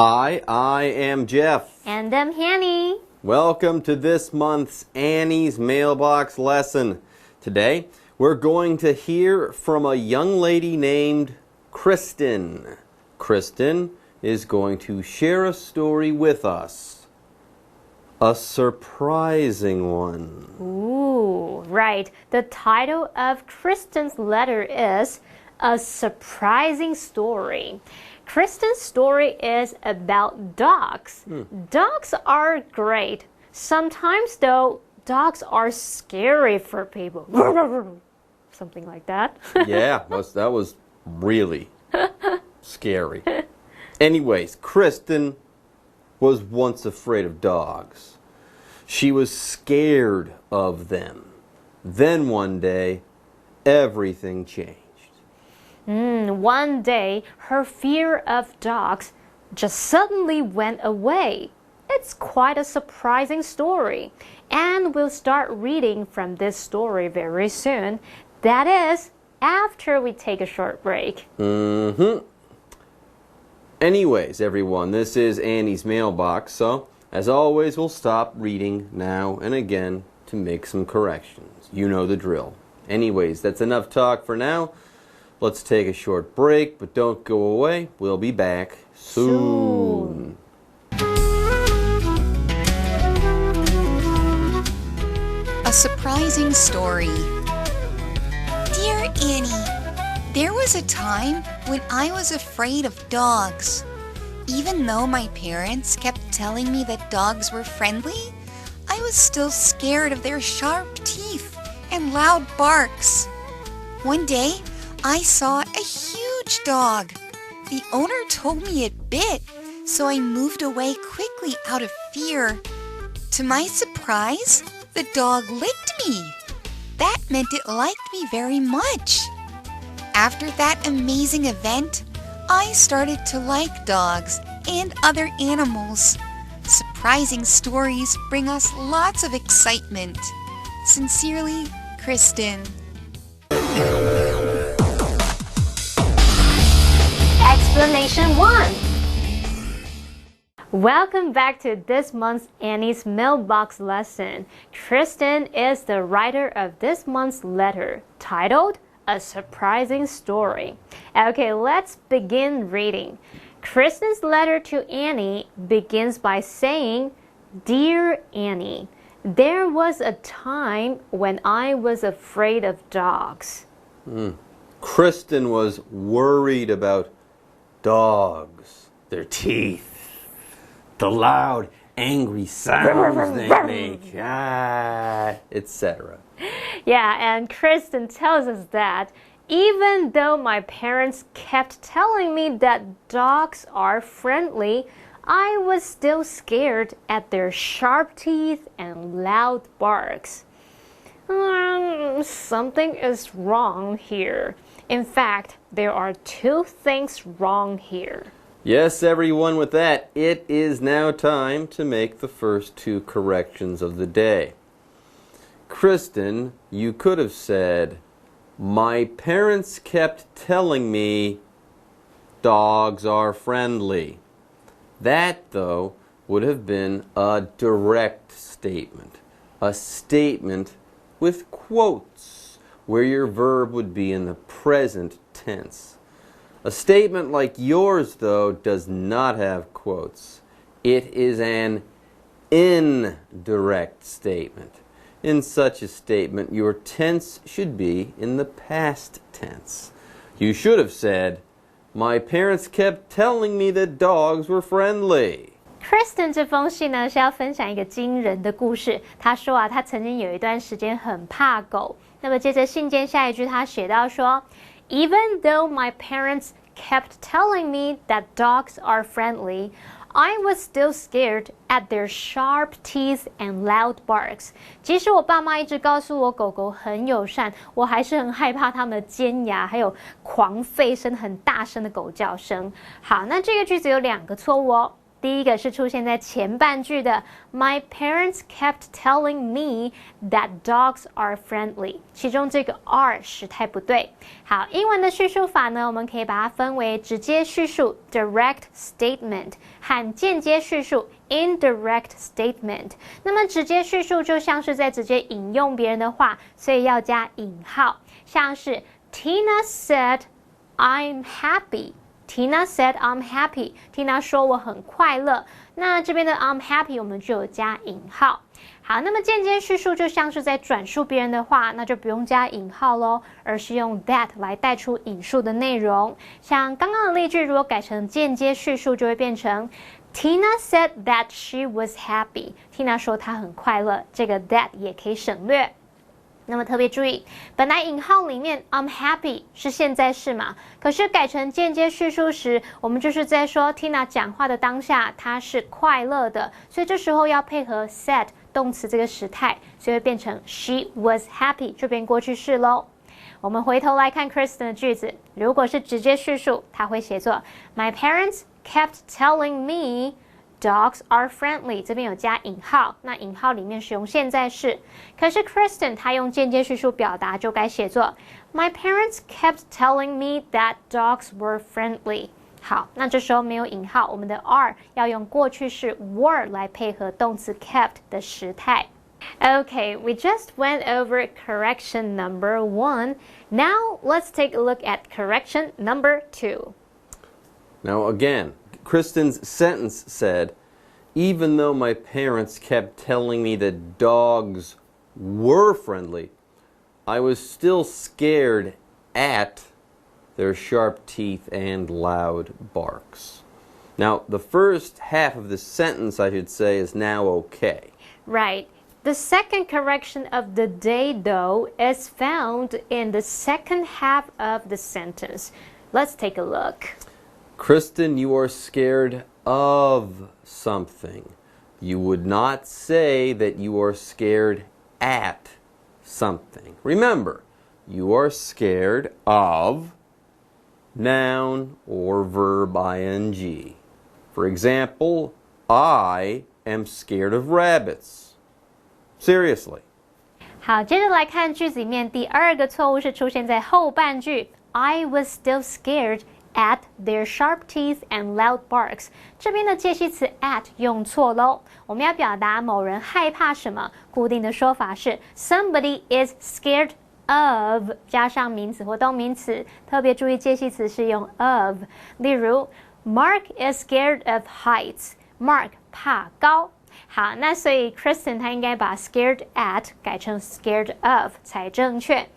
Hi, I am Jeff. And I'm Annie. Welcome to this month's Annie's Mailbox lesson. Today, we're going to hear from a young lady named Kristen. Kristen is going to share a story with us. A surprising one. Ooh, right. The title of Kristen's letter is A Surprising Story. Kristen's story is about dogs. Dogs are great. Sometimes, though, dogs are scary for people. Something like that. Yeah, that was really scary. Anyways, Kristen was once afraid of dogs. She was scared of them. Then one day, everything changed. One day, her fear of dogs just suddenly went away. It's quite a surprising story. And we'll start reading from this story very soon. That is, after we take a short break. Anyways, everyone, this is Annie's Mailbox, so as always, we'll stop reading now and again to make some corrections. You know the drill. Anyways, that's enough talk for now. Let's take a short break, but don't go away. We'll be back soon. A surprising story. Dear Annie, there was a time when I was afraid of dogs. Even though my parents kept telling me that dogs were friendly, I was still scared of their sharp teeth and loud barks. One day, I saw a huge dog. The owner told me it bit, so I moved away quickly out of fear. To my surprise, the dog licked me. That meant it liked me very much. After that amazing event, I started to like dogs and other animals. Surprising stories bring us lots of excitement. Sincerely, Kristen. Explanation 1. Welcome back to this month's Annie's Mailbox lesson. Kristen is the writer of this month's letter, titled A Surprising Story. Okay, let's begin reading. Kristen's letter to Annie begins by saying, Dear Annie, there was a time when I was afraid of dogs. Kristen was worried about dogs, their teeth, the loud, angry sounds they make, etc. Yeah, and Kristen tells us that even though my parents kept telling me that dogs are friendly, I was still scared at their sharp teeth and loud barks. Something is wrong here. In fact, there are two things wrong here. Yes, everyone, with that, it is now time to make the first two corrections of the day. Kristen, you could have said, my parents kept telling me dogs are friendly. That, though, would have been a direct statement. A statement with quotes, where your verb would be in the present tense. A statement like yours, though, does not have quotes. It is an indirect statement. In such a statement, your tense should be in the past tense. You should have said, my parents kept telling me that dogs were friendly. Kristen 这封信呢是要分享一个惊人的故事。他说啊，他曾经有一段时间很怕狗。那么接着信件下一句他写到说 Even though my parents kept telling me that dogs are friendly, I was still scared at their sharp teeth and loud barks. 即使我爸妈一直告诉我狗狗很友善，我还是很害怕它们的尖牙，还有狂吠声、很大声的狗叫声。好，那这个句子有两个错误哦。第一个是出现在前半句的 My parents kept telling me that dogs are friendly， 其中这个 are 时态不对。好，英文的叙述法呢，我们可以把它分为直接叙述 direct statement 和间接叙述 indirect statement。那么直接叙述就像是在直接引用别人的话，所以要加引号，像是 Tina said I'm happy。Tina said I'm happy. Tina 说我很快乐。那这边的 I'm happy 我们就有加引号。好，那么间接叙述就像是在转述别人的话，那就不用加引号咯，而是用 that 来带出引述的内容。像刚刚的例句，如果改成间接叙述，就会变成 Tina said that she was happy. Tina 说她很快乐，这个 that 也可以省略。那么特别注意，本来引号里面 I'm happy 是现在式嘛，可是改成间接叙述时，我们就是在说 Tina 讲话的当下她是快乐的，所以这时候要配合 said 动词这个时态，所以会变成 she was happy 就变过去式咯。我们回头来看 Kristen 的句子，如果是直接叙述，它会写作 My parents kept telling me Dogs are friendly， 这边有加引号，那引号里面使用现在式。可是 Kristen 她用间接叙述表达，就该写作 My parents kept telling me that dogs were friendly。好，那这时候没有引号，我们的 are 要用过去式 were 来配合动词 kept 的时态。Okay, we just went over correction number 1. Now let's take a look at correction number 2. Now again, Kristen's sentence said, even though my parents kept telling me that dogs were friendly, I was still scared at their sharp teeth and loud barks. Now, the first half of this sentence, I should say, is now okay. Right. The second correction of the day, though, is found in the second half of the sentence. Let's take a look. Kristen, you are scared of something. You would not say that you are scared at something. Remember, you are scared of noun or verb ing. For example, I am scared of rabbits. Seriously. 好，接着来看句子里面第二个错误是出现在后半句 I was still scared at their sharp teeth and loud barks. 这边的介系词 at 用错咯。我们要表达某人害怕什么，固定的说法是 somebody is scared of 加上名词或动名词，特别注意介系词是用 of。例如 Mark is scared of heights. Mark 怕高。好，那所以 Kristen 他应该把 scared at 改成 scared of 才正确。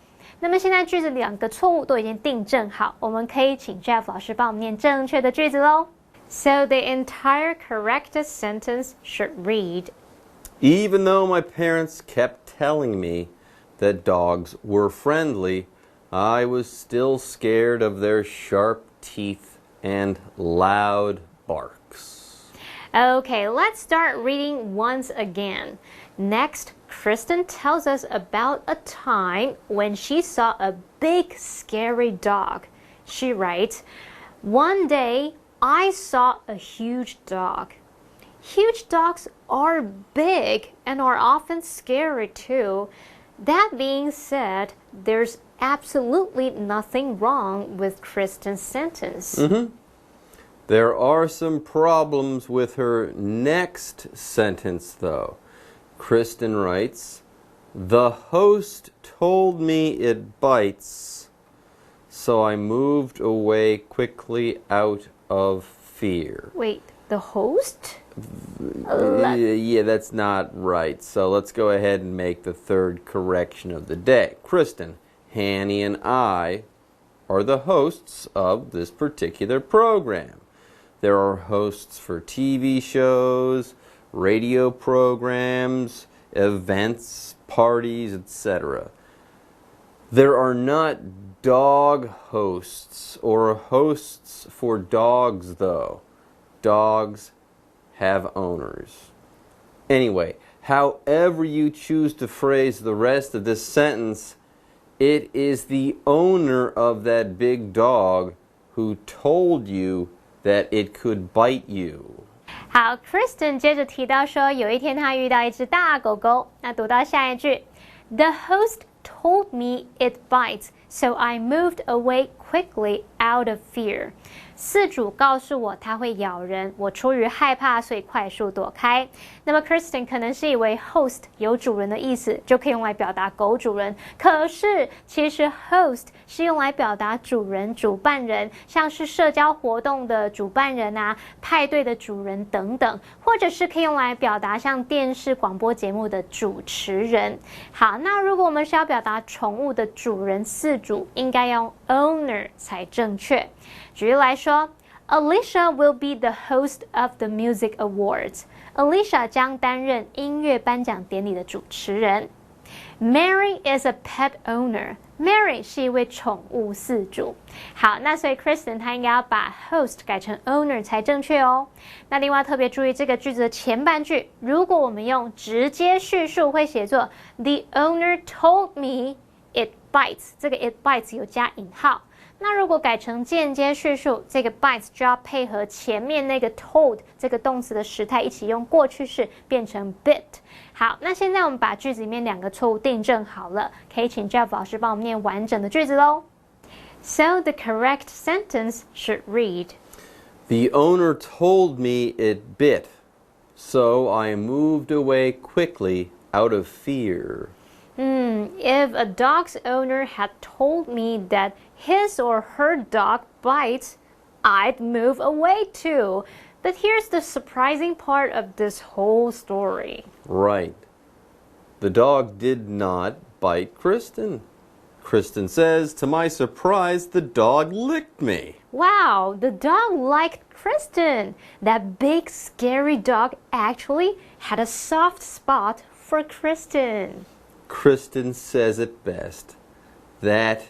那么现在句子两个错误都已经订正好，我们可以请 Jeff 老师帮我们念正确的句子咯。So the entire corrected sentence should read, Even though my parents kept telling me that dogs were friendly, I was still scared of their sharp teeth and loud barks. Okay, let's start reading once again. Next, Kristen tells us about a time when she saw a big scary dog. She writes, One day, I saw a huge dog. Huge dogs are big and are often scary too. That being said, there's absolutely nothing wrong with Kristen's sentence. There are some problems with her next sentence, though. Kristen writes, The host told me it bites, so I moved away quickly out of fear. Wait, the host? Yeah, that's not right. So let's go ahead and make the third correction of the day. Kristen, Hanny, and I are the hosts of this particular program. There are hosts for TV shows, radio programs, events, parties, etc. There are not dog hosts or hosts for dogs, though. Dogs have owners. Anyway, however you choose to phrase the rest of this sentence, it is the owner of that big dog who told you that it could bite you. 好 ，Kristen 接着提到说，有一天他遇到一只大狗狗。那读到下一句 ，The host told me it bites, so I moved away quickly out of fear. 饲主告诉我它会咬人，我出于害怕，所以快速躲开。那么 Kristen 可能是以为 host 有主人的意思，就可以用来表达狗主人。可是其实 host 是用来表达主人、主办人，像是社交活动的主办人啊、派对的主人等等，或者是可以用来表达像电视广播节目的主持人。好，那如果我们是要表达宠物的主人、饲主，应该用 owner 才正确。举例来说 ，Alicia will be the host of the music awards. Alicia 将担任音乐颁奖典礼的主持人。Mary is a pet owner. Mary 是一位宠物饲主。好，那所以 Kristen 她应该要把 host 改成 owner 才正确哦。那另外特别注意这个句子的前半句，如果我们用直接叙述，会写作 The owner told me it bites. 这个 it bites 有加引号。那如果改成间接叙述，这个 bites 就要配合前面那个 told 这个动词的时态一起用过去式变成 bit。好，那现在我们把句子里面两个错误订正好了，可以请 Jeff 老师帮我们念完整的句子咯。So the correct sentence should read, The owner told me it bit, so I moved away quickly out of fear. If a dog's owner had told me that his or her dog bites, I'd move away too. But here's the surprising part of this whole story. Right. The dog did not bite Kristen. Kristen says, to my surprise, the dog licked me. Wow, the dog liked Kristen. That big, scary dog actually had a soft spot for Kristen. Kristen says it best, that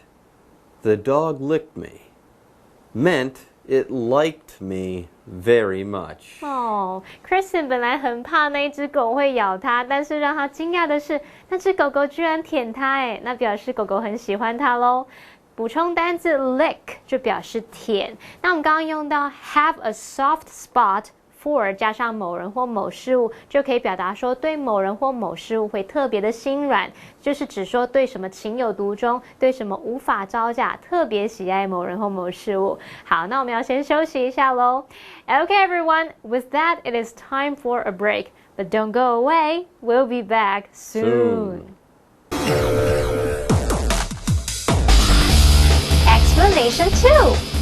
the dog licked me meant it liked me very much. 哦 Kristen 本来很怕那只狗会咬它，但是让他惊讶的是，那只狗狗居然舔它，哎，那表示狗狗很喜欢它咯。补充单字 lick 就表示舔。那我们刚刚用到 have a soft spot。for 加上某人或某事物，就可以表达说对某人或某事物会特别的心软，就是指说对什么情有独钟，对什么无法招架，特别喜爱某人或某事物。好，那我们要先休息一下咯。Okay, everyone, with that, it is time for a break. But don't go away. We'll be back soon. Explanation 2.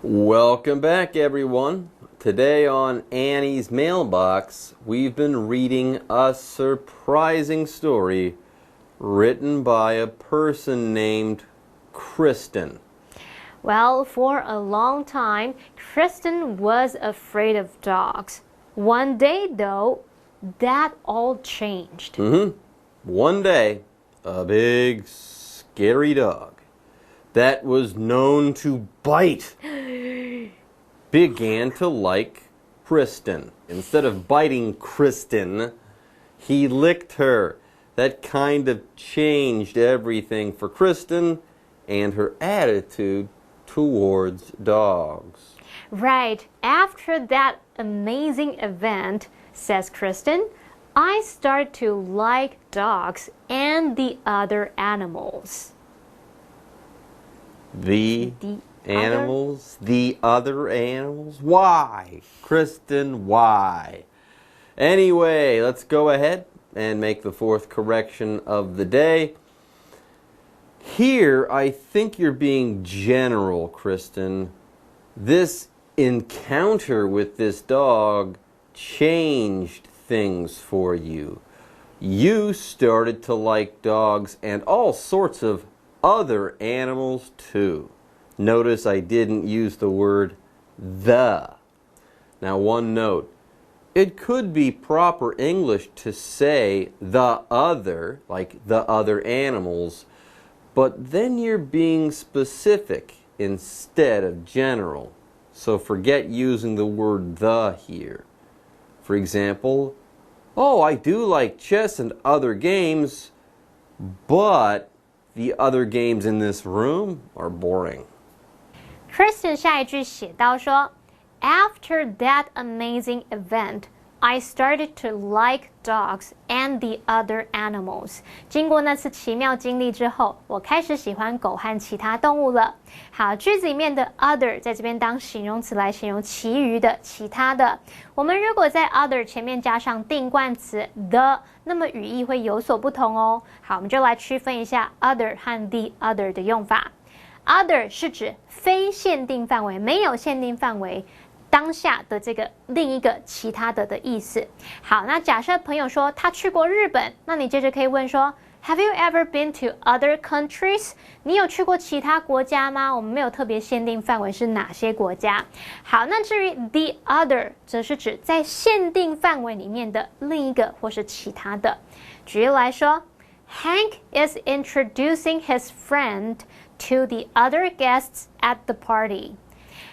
Welcome back, everyone. Today on Annie's Mailbox, we've been reading a surprising story written by a person named Kristen. Well, for a long time, Kristen was afraid of dogs. One day, though, that all changed. One day, a big, scary dog that was known to bite began to like Kristen. Instead of biting Kristen, he licked her. That kind of changed everything for Kristen and her attitude towards dogs. Right. After that amazing event, says Kristen, I started to like dogs and the other animals. The other animals? Why? Kristen, why? Anyway, let's go ahead and make the fourth correction of the day. Here, I think you're being general, Kristen. This encounter with this dog changed things for you. You started to like dogs and all sorts of other animals too. Notice I didn't use the word the. Now, one note. It could be proper English to say the other, like the other animals, but then you're being specific instead of general. So forget using the word the here. For example, oh, I do like chess and other games, but the other games in this room are boring. Kristen 下一句写到说 After that amazing event, I started to like dogs and the other animals. 经过那次奇妙经历之后，我开始喜欢狗和其他动物了。好，句子里面的 other 在这边当形容词来形容其余的、其他的。我们如果在 other 前面加上定冠词 the， 那么语义会有所不同哦。好，我们就来区分一下 other 和 the other 的用法。other 是指非限定范围，没有限定范围。当下的这个另一个其他的的意思。好，那假设朋友说他去过日本，那你接着可以问说 Have you ever been to other countries？ 你有去过其他国家吗？我们没有特别限定范围是哪些国家。好，那至于 the other 则是指在限定范围里面的另一个或是其他的。举例来说 Hank is introducing his friend to the other guests at the party。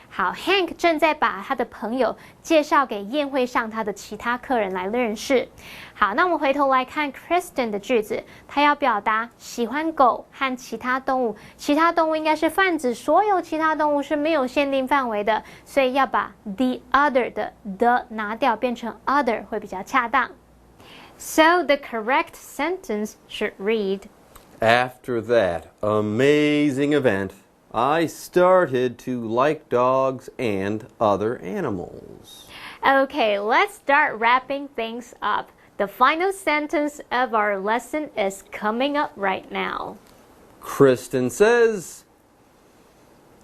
好 ，Hank 正在把他的朋友介绍给宴会上他的其他客人来认识。好，那我们回头来看 Kristen 的句子，他要表达喜欢狗和其他动物，其他动物应该是泛指所有其他动物是没有限定范围的，所以要把 the other 的 the 拿掉，变成 other 会比较恰当。So the correct sentence should read, After that amazing event,I started to like dogs and other animals. Okay, let's start wrapping things up. The final sentence of our lesson is coming up right now. Kristen says,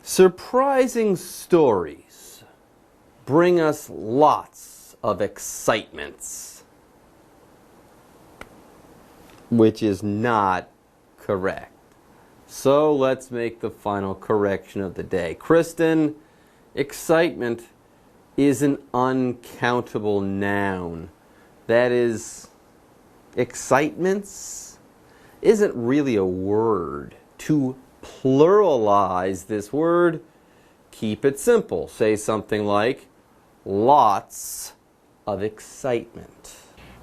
surprising stories bring us lots of excitements. Which is not correct. So let's make the final correction of the day. Kristen, excitement is an uncountable noun. That is, excitements isn't really a word. To pluralize this word, keep it simple. Say something like, lots of excitement.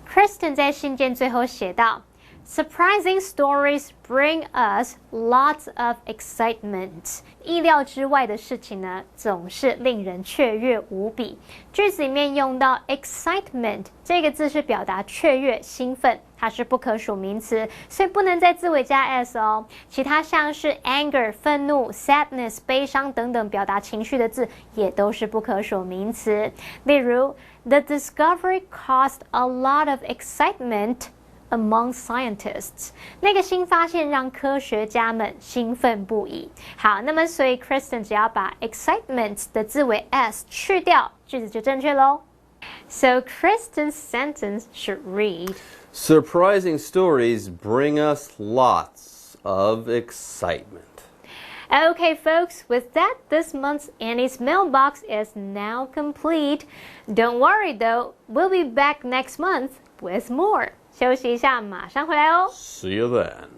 Kristen 在信件最后写道Surprising stories bring us lots of excitement. 意料之外的事情呢，总是令人雀跃无比。句子里面用到 excitement 这个字是表达雀跃、兴奋，它是不可数名词，所以不能在字尾加 s 哦。其他像是 anger 愤怒、sadness 悲伤等等表达情绪的字，也都是不可数名词。例如 The discovery caused a lot of excitement.Among scientists， 那个新发现让科学家们兴奋不已。好，那么所以 Kristen 只要把 excitement 的字尾 s 去掉，句子就正确咯。So Kristen's sentence should read, Surprising stories bring us lots of excitement. Okay, folks, with that, this month's Annie's mailbox is now complete. Don't worry though, we'll be back next month with more. 休息一下，马上回来哦。See you then.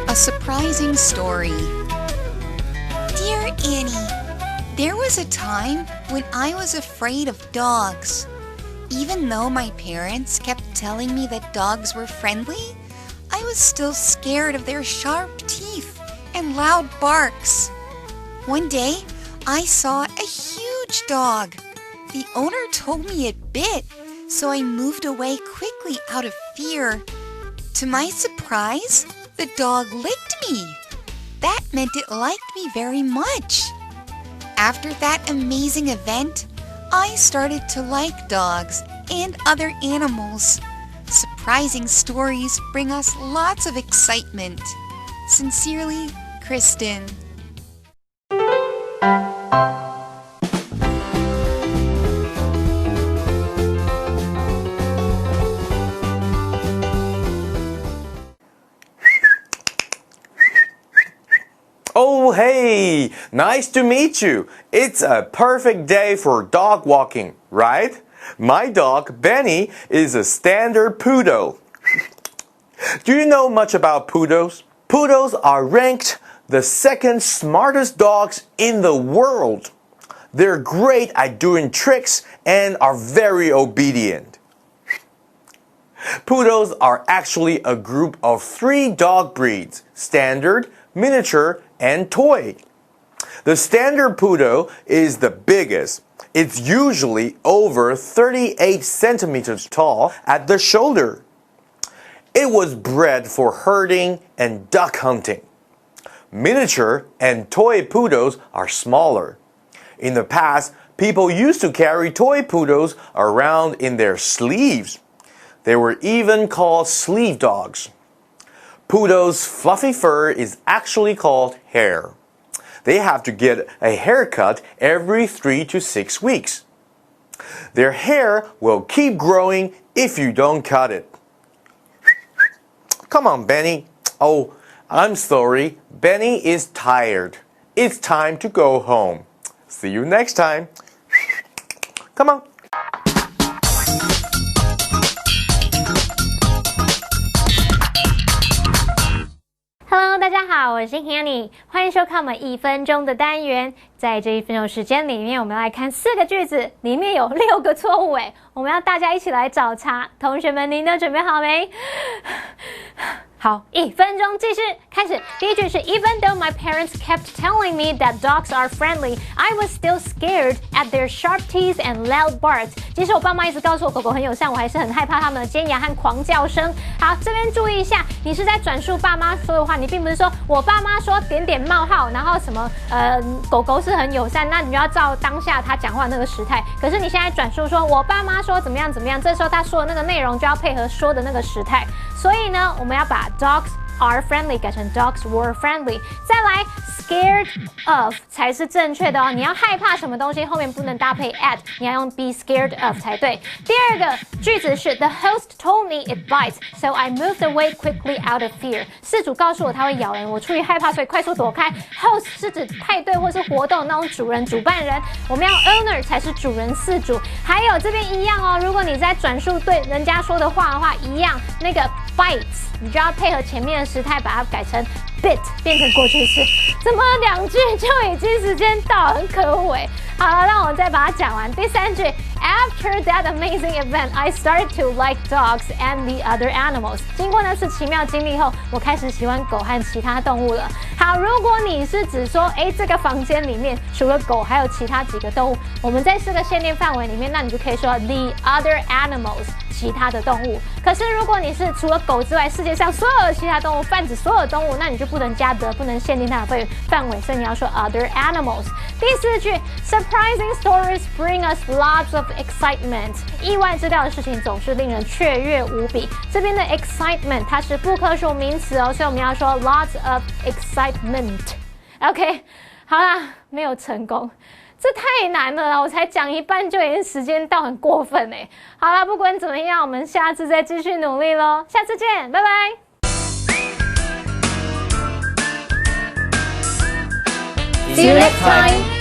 A surprising story. Dear Annie, there was a time when I was afraid of dogs. Even though my parents kept telling me that dogs were friendly, I was still scared of their sharp teeth and loud barks. One day, I saw a huge dog.The owner told me it bit, so I moved away quickly out of fear. To my surprise, the dog licked me. That meant it liked me very much. After that amazing event, I started to like dogs and other animals. Surprising stories bring us lots of excitement. Sincerely, Kristen. Oh, hey! Nice to meet you. It's a perfect day for dog walking, right? My dog, Benny, is a standard poodle. Do you know much about poodles? Poodles are ranked the second smartest dogs in the world. They're great at doing tricks and are very obedient. Poodles are actually a group of 3 dog breeds: standard, miniature, and toy. The standard poodle is the biggest. It's usually over 38 centimeters tall at the shoulder. It was bred for herding and duck hunting. Miniature and toy poodles are smaller. In the past, people used to carry toy poodles around in their sleeves. They were even called sleeve dogs. Poodles' fluffy fur is actually called hair. They have to get a haircut every 3 to 6 weeks. Their hair will keep growing if you don't cut it. Come on, Benny. Oh, I'm sorry. Benny is tired. It's time to go home. See you next time. Come on. Hello， 大家好，我是 Hanny， 欢迎收看我们1分钟的单元。在这1分钟时间里面，我们要来看4个句子，里面有6个错误诶，我们要大家一起来找茬。同学们，您都准备好没？好，1分钟计时开始。第一句是 Even though my parents kept telling me that dogs are friendly, I was still scared at their sharp teeth and loud barks. 即使我爸妈一直告诉我狗狗很友善，我还是很害怕它们的尖牙和狂叫声。好，这边注意一下，你是在转述爸妈说的话，你并不是说我爸妈说点点冒号，然后什么狗狗是很友善，那你就要照当下他讲话那个时态。可是你现在转述说我爸妈说怎么样怎么样，这时候他说的那个内容就要配合说的那个时态。所以呢，我们要把Dogs are friendly 改成 Dogs were friendly。再来 scared of 才是正确的哦。你要害怕什么东西，后面不能搭配 at， 你要用 be scared of 才对。第二个句子是 The host told me it bites, so I moved away quickly out of fear。事主告诉我它会咬人，我出于害怕，所以快速躲开。Host 是指派对或是活动那种主人、主办人，我们要 owner 才是主人、饲主。还有这边一样哦，如果你在转述对人家说的话的话，一样那个 bites， 你就要配合前面的时态，把它改成 bit， 变成过去式。怎么2句就已经时间到，很可恶。好了，让我再把它讲完。第3句 After that amazing event, I started to like dogs and the other animals. 经过那次奇妙经历后，我开始喜欢狗和其他动物了。好，如果你是指说，这个房间里面除了狗还有其他几个动物，我们在4个限定范围里面，那你就可以说 the other animals， 其他的动物。可是如果你是除了狗之外，世界上所有的其他动物，泛指所有动物，那你就不能加的，不能限定它的范围，所以你要说 other animals。第4句 Surprising stories bring us lots of excitement. 意外资料的事情总是令人雀跃无比。这边的 excitement 它是不可数名词哦，所以我们要说 lots of excitement。OK， 好啦，没有成功，这太难了啦！我才讲一半就已经时间到，很过分哎。好啦，不管怎么样，我们下次再继续努力咯。下次见，拜拜。See you next time.